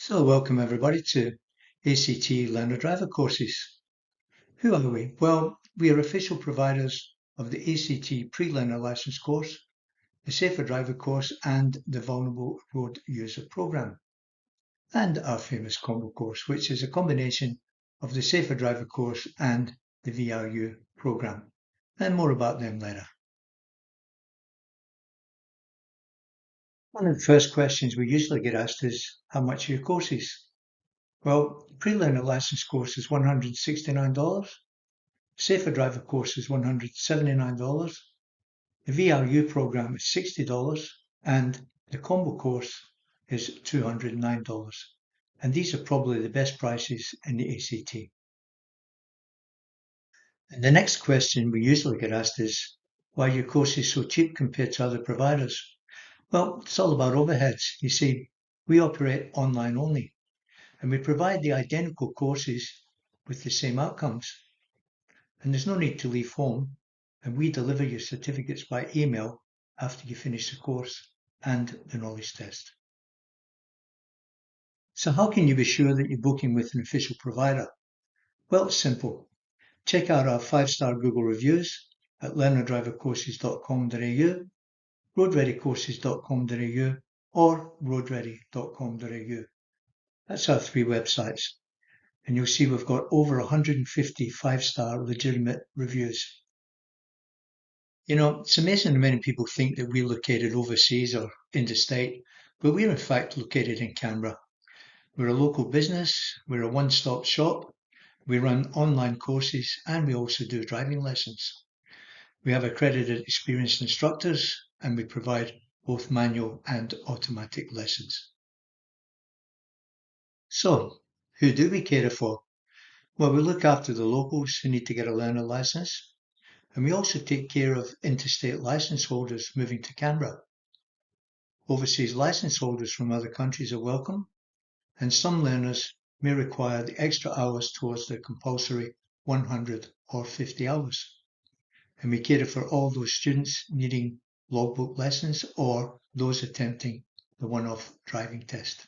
So welcome everybody to ACT Learner Driver courses. Who are we? Well, we are official providers of the ACT Pre-Learner License course, the Safer Driver course and the Vulnerable Road User Program, and our famous combo course, which is a combination of the Safer Driver course and the VRU program, and more about them later. One of the first questions we usually get asked is, how much are your courses? Well, pre-learner license course is $169. Safer Driver course is $179. The VRU program is $60, and the combo course is $209. And these are probably the best prices in the ACT. And the next question we usually get asked is, why are your courses so cheap compared to other providers? Well, it's all about overheads. You see, we operate online only, and we provide the identical courses with the same outcomes. And there's no need to leave home, and we deliver your certificates by email after you finish the course and the knowledge test. So how can you be sure that you're booking with an official provider? Well, it's simple. Check out our 5-star Google reviews at learnerdrivercourses.com.au, roadreadycourses.com.au, or roadready.com.au. That's our 3 websites. And you'll see we've got over 150 5-star legitimate reviews. You know, it's amazing how many people think that we're located overseas or interstate, but we're in fact located in Canberra. We're a local business, we're a one-stop shop, we run online courses, and we also do driving lessons. We have accredited experienced instructors, and we provide both manual and automatic lessons. So, who do we cater for? Well, we look after the locals who need to get a learner license, and we also take care of interstate license holders moving to Canberra. Overseas license holders from other countries are welcome, and some learners may require the extra hours towards their compulsory 100 or 50 hours. And we cater for all those students needing logbook lessons or those attempting the one-off driving test.